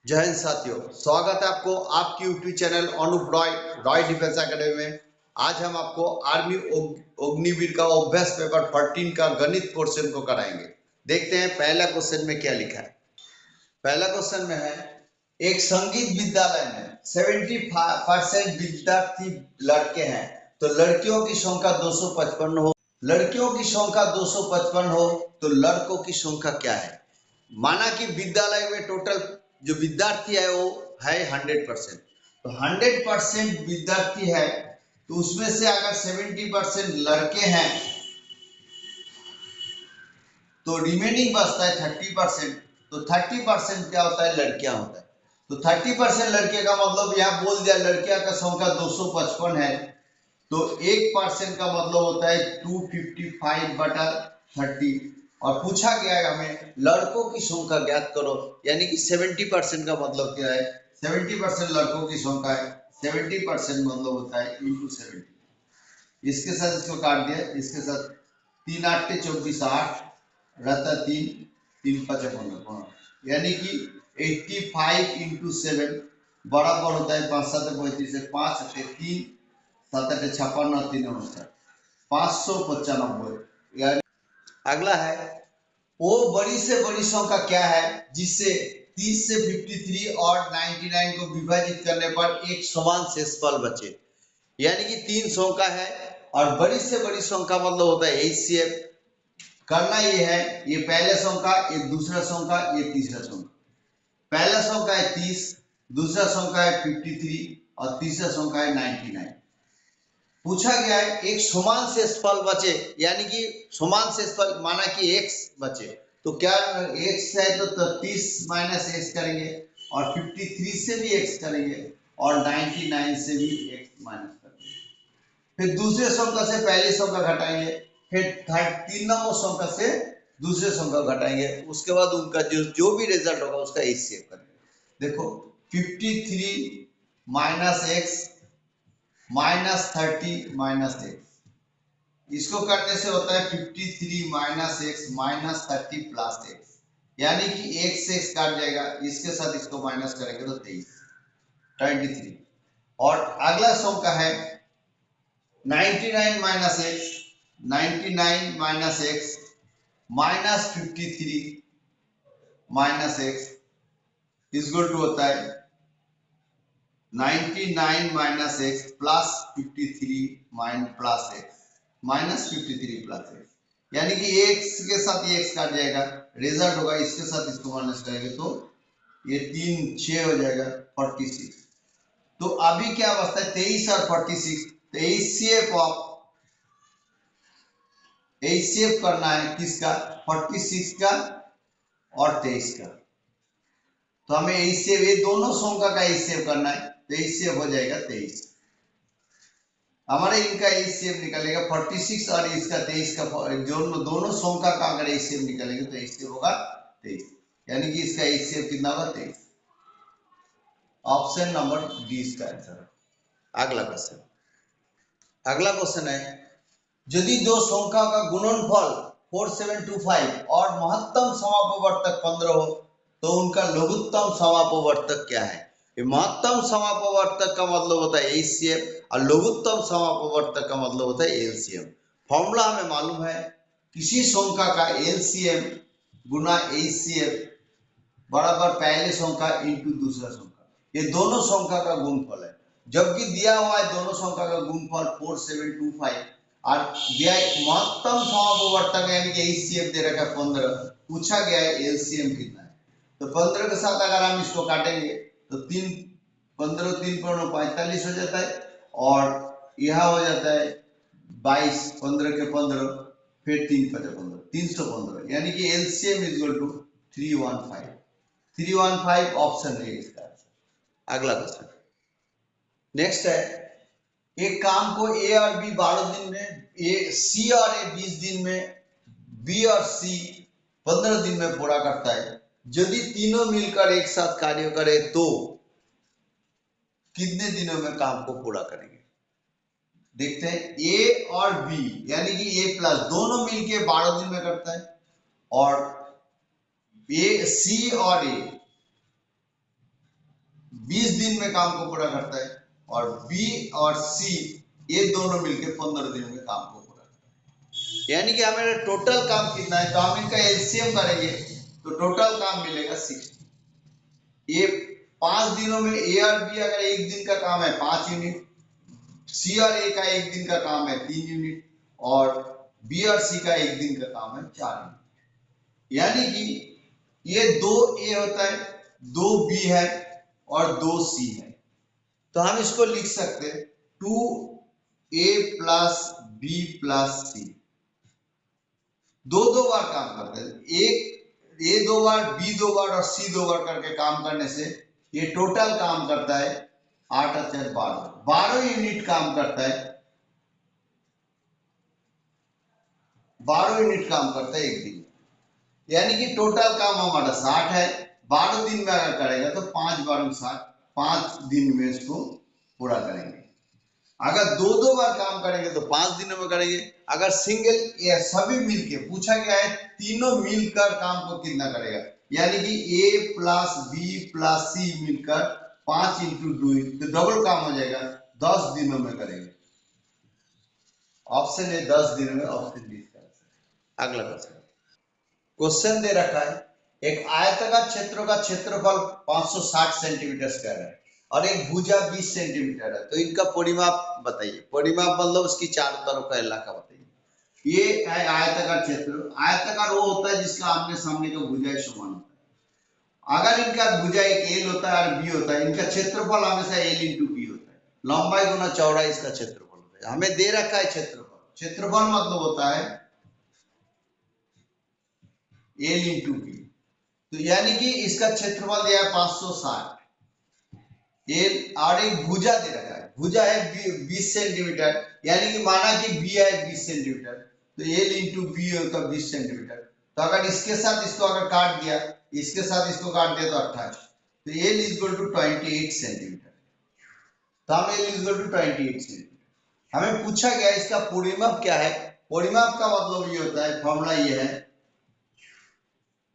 जय हिंद साथियों, स्वागत है आपको आपकी YouTube channel Anoop Roy Roy defence academy में। आज हम आपको आर्मी अग्निवीर का अभ्यास पेपर 14 का गणित पोर्शन को कराएंगे। देखते हैं पहला क्वेश्चन में क्या लिखा है। पहला क्वेश्चन में है, एक संगीत विद्यालय में 75% विद्यार्थी लड़के हैं तो लड़कियों की संख्या 255 हो। लड़कियों की संख्या 255 हो तो लड़कों की संख्या क्या है। माना कि विद्यालय में टोटल जो विद्यार्थी है वो है 100%, तो 100% विद्यार्थी है तो उसमें से अगर 70% लड़के हैं तो रिमेनिंग बचता है 30%। तो 30% क्या होता है, लड़कियां होता है। तो 30% लड़के का मतलब यहाँ बोल दिया लड़कियां का संख्या 255 है तो 1% का मतलब होता है 255/30। और पूछा गया है हमें लड़कों की संख्या ज्ञात करो, यानी कि 70% का मतलब क्या है, 70% लड़कों की संख्या है। 70% मतलब होता है इंटू 70। इसके साथ इसको काट दिया, इसके साथ 3 8 24 8 रहता 3 3 5 15, यानी कि 85 इंटू 7 बराबर होता है 5 7 35 5 3 7 8 56 3 59 595। अगला है, वो बड़ी से बड़ी संख्या क्या है जिससे 30 से 53 और 99 को विभाजित करने पर एक समान शेषफल बचे। यानी कि 3 संख्या है और बड़ी से बड़ी संख्या मतलब होता है एचसीएफ। करना ये है, ये पहला संख्या, ये दूसरा संख्या, ये तीसरा संख्या। पहला संख्या है 30, दूसरा संख्या है 53 और तीसरा संख्या है 99। पूछा गया है एक समान शेषफल बचे, यानी कि समान शेषफल माना कि x बचे तो क्या x है तो 30 माइनस x करेंगे और 53 से भी x करेंगे और 99 से भी x माइनस करेंगे। फिर दूसरे संख्या से पहली संख्या घटाएंगे, फिर 3 नंबर संख्या से दूसरे संख्या घटाएंगे, उसके बाद उनका जो भी रिजल्ट होगा उसका एचसीएफ करेंगे। देखो 53 minus x minus 30 minus x, इसको करने से होता है 53 minus X minus 30 plus X, यानी कि x से x काट जाएगा, इसके साथ इसको माइनस करेंगे तो 23। और अगला संख्या है 99 minus X, 99 minus X minus 53 minus X equal to होता है 99 minus X plus 53 plus X minus 53 plus X, यानी कि एक्स के साथ ये एक्स काट जाएगा, रिजल्ट होगा इसके साथ इसको माइनस करेंगे तो ये 3 6 हो जाएगा 46। तो अभी क्या बचता है 23 और 46। तो एचसीएफ करना है किसका, 46 का और 23 का। तो हमें एचसीएफ ये दोनों संख्या का एचसीएफ करना है तो एचसीएफ हो जाएगा 23। हमारे इनका एचसीएफ निकलेगा 46 और इसका 23 का, जो दोनों संख्या का अगर एचसीएफ निकलेंगे तो एचसीएफ होगा 23, यानी कि इसका एचसीएफ कितना होगा 23। ऑप्शन नंबर डी इसका आंसर है। अगला क्वेश्चन है, यदि दो संख्या का गुणनफल 4725 और महत्तम समापवर्तक 15 हो तो उनका लघुत्तम समापवर्तक क्या है। ये महत्तम समापवर्तक का मतलब होता है एचसीएफ और लघुत्तम समापवर्तक का मतलब होता है एलसीएम। फॉर्मूला हमें मालूम है, किसी संख्या का एलसीएम गुना एचसीएफ बराबर पहले संख्या इंटू दूसरा संख्या, ये दोनों संख्या का गुणफल है। जबकि दिया हुआ है दोनों संख्या का गुणफल 4725 और दिया महत्तम समापवर्तक यानी कि एचसीएफ दे रखा है 15, पूछा गया है एलसीएम कितना है। तो 15 के साथ अगर हम इसको काटेंगे तो 3 15 3 45 हो जाता है और यह हो जाता है 22 15 के 15 फिर 3 5 15 315, यानी कि एलसीएम इक्वल टू 315 ऑप्शन है इसका। अगला क्वेश्चन नेक्स्ट है, एक काम को ए और बी 12 दिन में, ए सी और ए 20 दिन में, बी और सी 15 दिन में पूरा करता है। यदि तीनों मिलकर एक साथ कार्य करे तो कितने दिनों में काम को पूरा करेंगे। देखते हैं, ए और बी यानी कि ए प्लस दोनों मिलके 12 दिन में करता है और ए सी और ए 20 दिन में काम को पूरा करता है, और बी और सी ये दोनों मिलकर 15 दिन में काम को पूरा करता है। यानी कि हमारा टोटल काम कितना है, तो हम इनका एलसीएम करेंगे तो टोटल काम मिलेगा 60। ये 5 दिनों में ए और बी अगर एक दिन का काम है 5 यूनिट, सी और ए का एक दिन का काम है 3 यूनिट, और बी और सी का एक दिन का काम है 4 यूनिट। यानी कि ये 2 ए होता है, 2 बी है और 2 सी है। तो हम इसको लिख सकते हैं 2 ए प्लस बी प्लस सी। दो दो बार काम करते हैं, एक ए 2 बार, बी 2 बार और सी 2 बार करके काम करने से ये टोटल काम करता है 8 और 4 12 यूनिट काम करता है, 12 यूनिट काम करता है एक दिन। यानी कि टोटल काम हमारा 60 है, 12 दिन में अगर करेगा तो 5 12 60, 5 दिन में इसको पूरा करेंगे। अगर 2 बार काम करेंगे तो 5 दिनों में करेंगे। अगर सिंगल या सभी मिलके पूछा गया है, तीनों मिलकर काम को कितना करेगा, यानी कि ए प्लस बी प्लस सी मिलकर 5 इंटू 2 तो डबल काम हो जाएगा, 10 दिनों में करेंगे। ऑप्शन ए 10 दिनों में, ऑप्शन डी। अगला क्वेश्चन दे रखा है, एक आयताकार क्षेत्र का क्षेत्रफल 560 सेंटीमीटर स्क्वायर है और एक भुजा 20 सेंटीमीटर है, तो इनका परिमाप बताइए। परिमाप मतलब उसकी चारों तरफ का इलाका बताइए। ये है आयताकार क्षेत्र। आयताकार वो होता है जिसका आमने सामने का भुजा समान होता है। अगर इनका भुजा एक एल होता है और बी होता है, इनका क्षेत्रफल हमेशा एल इंटू बी होता है, लंबाई गुना चौड़ाई इसका क्षेत्रफल होता है। हमें दे रखा है क्षेत्रफल, क्षेत्रफल मतलब होता है एल इंटू बी, तो यानी कि इसका क्षेत्रफल दिया है 560, एल और एक भुजा दे रखा है, भुजा है 20 सेंटीमीटर, यानी कि माना कि बी है 20 सेंटीमीटर, तो एल इंटू बी होगा 20 सेंटीमीटर। तो अगर इसके साथ इसको अगर काट दिया, इसके साथ इसको काट दिया तो 28, तो L is equal to 28 centimetre. तो हम L is equal to 28 centimetre. हमें पूछा गया इसका परिमाप क्या है। परिमाप का मतलब ये होता है, फॉर्मूला ये है,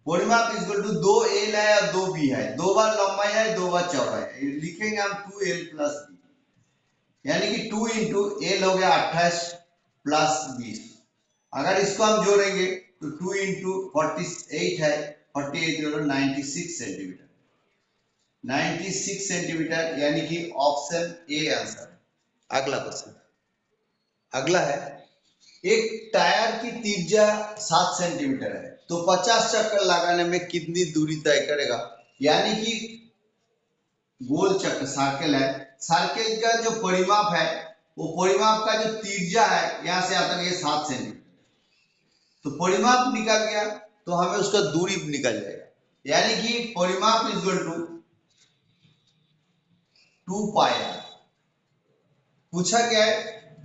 परिमाप इज इक्वल टू 2 एल है और 2 बी है, 2 बार लंबाई है 2 बार चौड़ाई है, लिखेंगे हम 2 एल प्लस बी, यानी कि 2 इंटू एल हो गया 28 प्लस 20। अगर इसको हम जोड़ेंगे तो 2 इंटू 48 है, 48 96 सेंटीमीटर, 96 सेंटीमीटर, यानी कि ऑप्शन ए आंसर है। अगला क्वेश्चन, अगला है, एक टायर की त्रिज्या 7 सेंटीमीटर है, तो 50 चक्कर लगाने में कितनी दूरी तय करेगा। यानी कि गोल चक्र सर्कल है, सर्कल का जो परिमाप है, वो परिमाप का जो त्रिज्या है यहां से आता है 7 सेंटीमीटर, तो परिमाप निकल गया तो हमें उसका दूरी निकल जाएगा। यानी कि परिमाप is equal to 2 pi r. पूछा गया है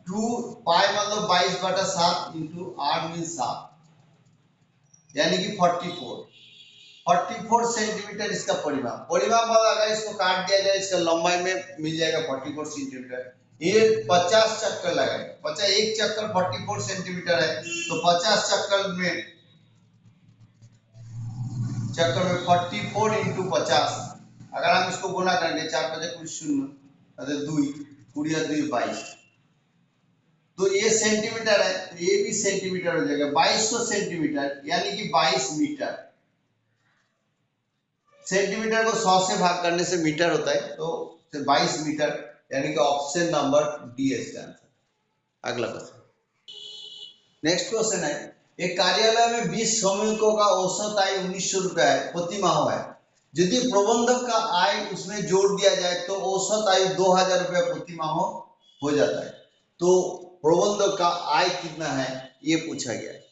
2 पाई मतलब 22/7 इंटू आर मीन 7, यानी कि 44 सेंटीमीटर इसका परिमाप। परिमाप अगर इसको काट दिया जाए, इसका लंबाई में मिल जाएगा 44 सेंटीमीटर। ये 50 चक्कर लगाएगा, 50 एक चक्कर 44 सेंटीमीटर है, तो 50 चक्कर में 44 इंटू 50, अगर हम इसको गुना करेंगे 4 5 कुछ 0 अरे 2 पूरी 2 22, तो ये सेंटीमीटर है, तो ये भी सेंटीमीटर हो जाएगा 2200 सेंटीमीटर, यानी कि 22 मीटर। सेंटीमीटर को 100 से भाग करने से मीटर होता है, तो 22 मीटर, यानी कि ऑप्शन नंबर डी है इसका आंसर। अगला क्वेश्चन, नेक्स्ट क्वेश्चन है, एक कार्यालय में 20 श्रमिकों का औसत आय 1900 रुपया है, प्रति माह है। यदि प्रबंधक का आय उसमें जोड़ दिया जाए तो औसत आय 2000 रुपया प्रति माह हो जाता है। तो प्रबंधक का आय कितना है ये पूछा गया है।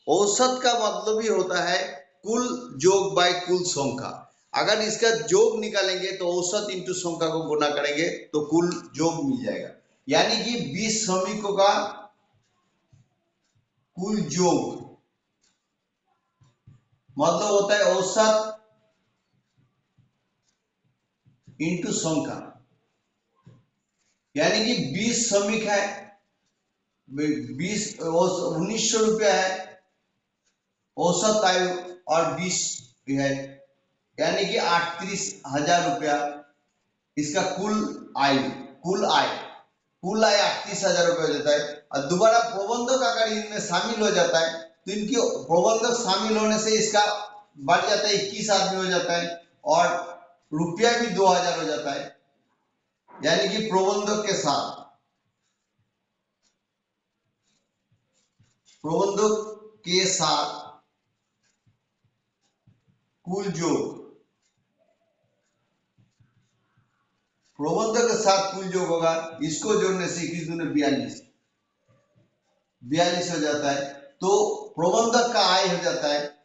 औसत का मतलब ही होता है कुल जोग बाय कुल संख्या। अगर इसका जोग निकालेंगे तो औसत इंटू संख्या को गुना करेंगे तो कुल जोग मिल जाएगा, यानी कि 20 श्रमिकों का कुल जोग मतलब होता है औसत इंटू संख्या, यानी कि 20 श्रमिक है, 1900 रुपया है औसत आयु और 20 है, यानी कि 38,000 रुपया इसका कुल आय 38,000 रुपये हो जाता है। और दोबारा प्रबंधक अगर इनमें शामिल हो जाता है तो इनकी प्रबंधक शामिल होने से इसका बढ़ जाता है 21 आदमी हो जाता है और रुपया भी 2,000 हो जाता है। यानी कि प्रबंधक के साथ कुल जोड़, प्रबंधक के साथ कुल जोड़ होगा, इसको जोड़ने से 21 दूने 42 हो जाता है। तो प्रबंधक का आय हो जाता है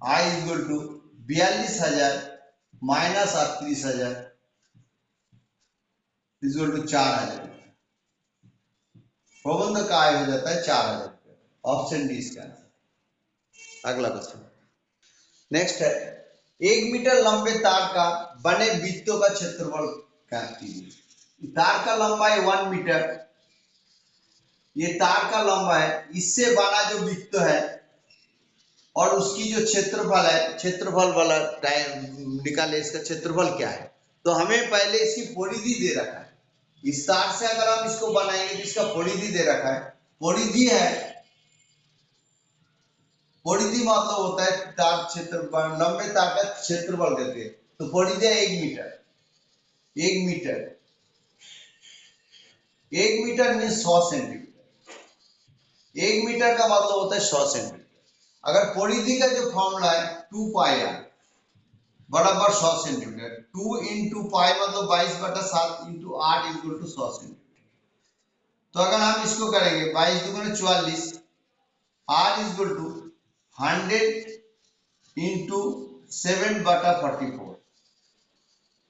आय equal to 42,000 minus 38,000 equal to 4,000। प्रबंधक का आय हो जाता है 4,000। ऑप्शन डी इसका आंसर। अगला क्वेश्चन नेक्स्ट है, 1 मीटर लंबे तार का बने वृत्तों का क्षेत्रफल ज्ञात कीजिए। तार का लंबाई 1 मीटर, ये तार का लंबा है, इससे बना जो वृत्त है और उसकी जो क्षेत्रफल है, क्षेत्रफल वाला टाइम निकाले, इसका क्षेत्रफल क्या है। तो हमें पहले इसकी परिधि दे रखा है, इस तार से अगर हम इसको बनाएंगे तो इसका परिधि दे रखा है। परिधि है, परिधि मतलब होता है तार क्षेत्रफल, लंबे तार का क्षेत्रफल कहते हैं। तो परिधि है 1 metre. 1 metre 1 metre means 100 centimetre. 1 metre का मतलब होता है 100 सेंटीमीटर। अगर परिधि का जो फॉर्मूला है 2 पाई आर बराबर 100 सेंटीमीटर, 2 इंटू पाई मतलब 22/7 into r equal to 100 centimetre. तो अगर हम इसको करेंगे 22 दूनी 44, आर इक्वल टू 100 इंटू 7/44।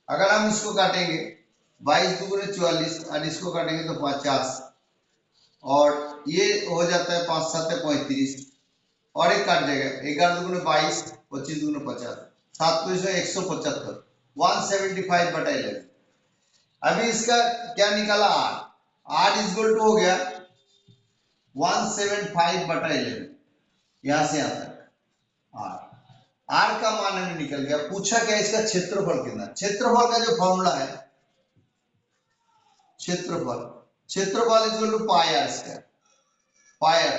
अगर हम इसको काटेंगे 22 दूनी 44 और इसको काटेंगे तो 50 और ये हो जाता है 5 7 35 और एक काट जाएगा 11 दूनी 22, 25 दूनी 50, 7 को 175, 175/11। अभी इसका क्या निकाला आर, आर इक्वल टू हो गया 175/11, यहां से यहां तक आर। आर का मान हमें निकल गया। पूछा क्या इसका क्षेत्रफल कितना। क्षेत्रफल का जो फॉर्मूला है, क्षेत्रफल equal to pi r square.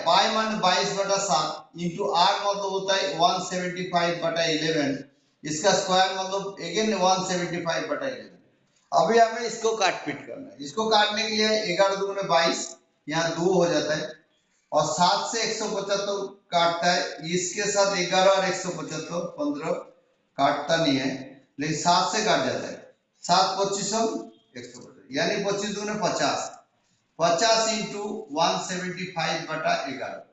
Pi मान 22/7 इंटू आर मतलब होता है 175/11, इसका स्क्वायर मतलब अगेन 175/11। अभी हमें इसको काट पीट करना है। इसको काटने के लिए 11 दूनी 22, यहाँ 2 हो जाता है और 7 से 175 काटता है, इसके साथ 11 और 175 15 काटता नहीं है, लेकिन 7 से काट जाता है। 7 25 150 यानी 25 दूनी 50, 50 इंटू 175/11,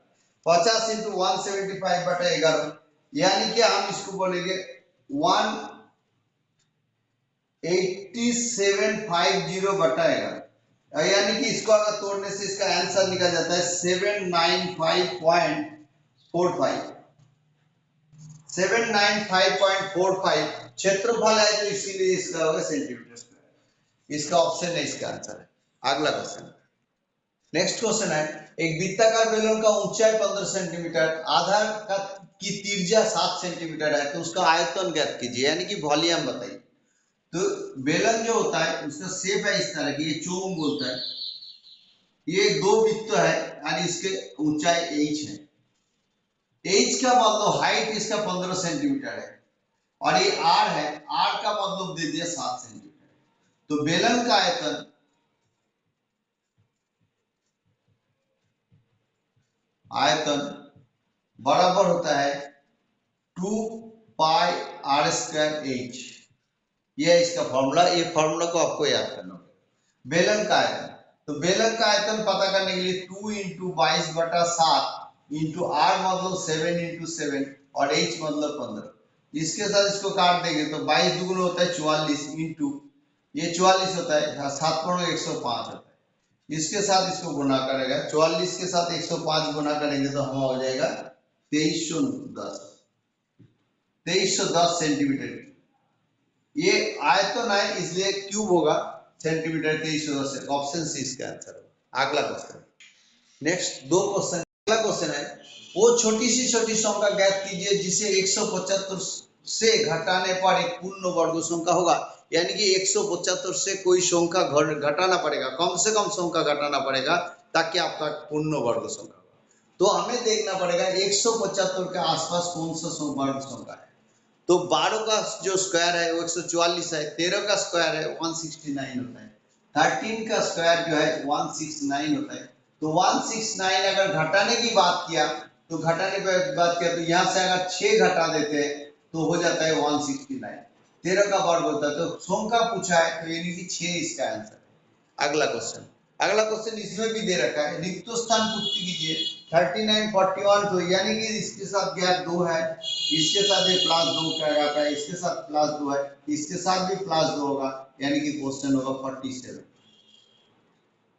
50 इंटू 175/11 यानी कि हम इसको बोलेंगे 18750/11, यानी कि इसको अगर तोड़ने से इसका आंसर निकल जाता है 795.45। 795.45 क्षेत्रफल है, तो इसीलिए इसका होगा सेंटीमीटर स्क्वायर। इसका ऑप्शन है इसका आंसर है। अगला क्वेश्चन नेक्स्ट क्वेश्चन है, एक वृत्ताकार बेलन का ऊंचाई 15 सेंटीमीटर, आधार का की त्रिज्या 7 सेंटीमीटर है, तो उसका आयतन ज्ञात कीजिए, यानी कि वॉल्यूम बताइए। तो बेलन जो होता है उसका शेप है इस तरह की, ये चोंग बोलता है। ये 2 वृत्त है और इसके ऊंचाई h है। h का मतलब हाइट इसका 15 सेंटीमीटर है और ये r है, r का मतलब दे दिया 7 सेंटीमीटर। तो बेलन का आयतन बराबर होता है 2 पाई आर स्क्वायर h। ये इसका फॉर्मूला, ये फॉर्मूला को आपको याद करना होगा। बेलन का आयतन, तो बेलन का आयतन पता करने के लिए 2 इंटू 22/7 इंटू आर मतलब 7 इंटू 7 और h मतलब 15, इसके साथ इसको काट देंगे तो 22 दुगुना होता है 44 इंटू ये 44 होता है, 7 पढ़ो 105 होता है, इसके साथ इसको गुना करेगा, 44 के साथ 105 गुना करेंगे तो हमारा हो जाएगा 2310 सेंटीमीटर। ये आयतन है इसलिए क्यूब होगा, सेंटीमीटर 2310। ऑप्शन सी इसका आंसर होगा। अगला क्वेश्चन नेक्स्ट 2 क्वेश्चन अगला क्वेश्चन है, वो छोटी सी संख्या ज्ञात कीजिए जिसे 175 से घटाने पर एक पूर्ण वर्ग संख्या होगा। यानी कि 175 से कोई संख्या घटाना पड़ेगा, कम से कम संख्या घटाना पड़ेगा ताकि आपका पूर्ण वर्ग संख्या होगा। तो हमें देखना पड़ेगा 175 के आसपास कौन सा वर्ग संख्या है। तो 12 का जो स्क्वायर है वो 144 है, 13 का स्क्वायर है 169 होता है, 13 का स्क्वायर जो है 169 होता है। तो 169 अगर घटाने की बात किया तो यहाँ से अगर 6 घटा देते हैं तो हो जाता है 169, 13 का वर्ग होता है। तो संख्या पूछा है तो यानी कि 6 इसका आंसर है। अगला क्वेश्चन इसमें भी दे रखा है, रिक्त स्थान पूर्ति कीजिए 39 41। तो यानी कि इसके साथ गैप 2 है, इसके साथ भी +2 का गैप है, इसके साथ +2 है, इसके साथ भी +2 होगा, यानी कि क्वेश्चन होगा 47।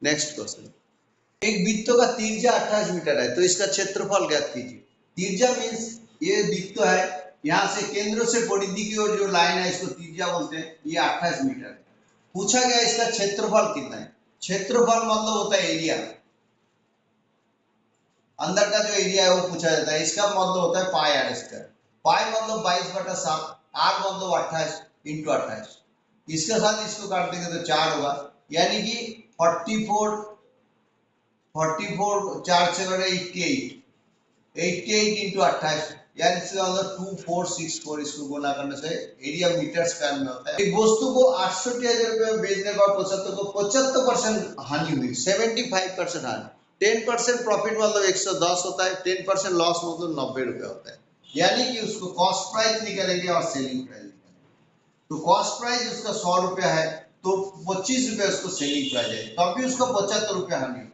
नेक्स्ट क्वेश्चन, एक वृत्त का त्रिज्या 28 मीटर है तो इसका क्षेत्रफल ज्ञात कीजिए। त्रिज्या मीन्स ये वृत्त है, यहाँ से केंद्र से परिधि की ओर जो लाइन है इसको त्रिज्या बोलते हैं, ये 28 मीटर है। पूछा गया इसका क्षेत्रफल कितना है। क्षेत्रफल मतलब होता है एरिया, अंदर का जो एरिया है वो पूछा जाता है। इसका मतलब होता है पाई आर स्क्वायर। पाई मतलब 22/7, आर मतलब 28 × 28। इसके साथ इसको काट देंगे तो 4 होगा, यानी कि 44 4 से बड़े 88 × 28, यानी इसका मतलब 2464। इसको गुना करने से एरिया मीटर स्क्वायर में होता है। एक वस्तु को 68,000 रुपए में बेचने पर 75% हानि हुई, 75% हानि। 10% प्रॉफिट मतलब 110 होता है, 10% लॉस मतलब 90 रुपए होता है। यानी कि उसको कॉस्ट प्राइस निकालेंगे और सेलिंग प्राइस निकालेंगे। तो कॉस्ट प्राइस उसका 100 रुपया है तो 25 रुपये उसको सेलिंग प्राइस है, तभी उसका 75 रुपया हानि होता है।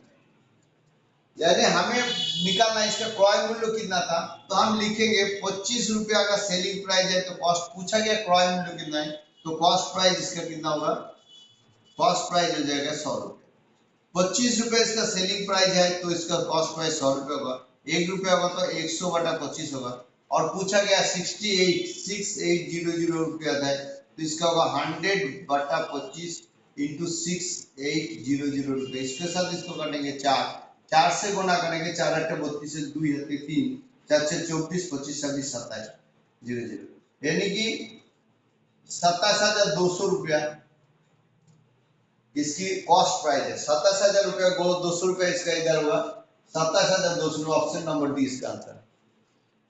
यानी हमें निकालना इसका क्रय मूल्य कितना था, तो हम लिखेंगे 25 रुपया का सेलिंग प्राइस है। तो कॉस्ट पूछा गया क्रय मूल्य कितना है, तो कॉस्ट प्राइस इसका कितना होगा, कॉस्ट प्राइस हो जाएगा 100 रुपये। 25 रुपये इसका सेलिंग प्राइस है तो इसका कॉस्ट प्राइस 100 रुपये होगा, 1 रुपया होगा तो 100/25 होगा। और पूछा गया 68,6,800 रुपया है तो इसका होगा 100/25 × 6,800 रुपये। इसके साथ इसको काटेंगे 4 से गुना करेंगे, 4 8 32 से 2 3, 4 से 24 25 26 27 00, यानी कि 27,200 रुपया इसकी कॉस्ट प्राइस है। 27,000 रुपया को 200 रुपया इसका इधर हुआ, 27,200। ऑप्शन नंबर डी इसका आंसर।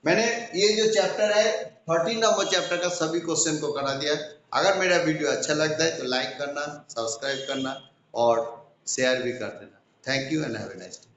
मैंने ये जो चैप्टर है 13 नंबर चैप्टर का सभी क्वेश्चन को करा दिया। अगर मेरा वीडियो अच्छा लगता है तो लाइक करना, सब्सक्राइब करना और शेयर भी कर देना। Thank you and have a nice day.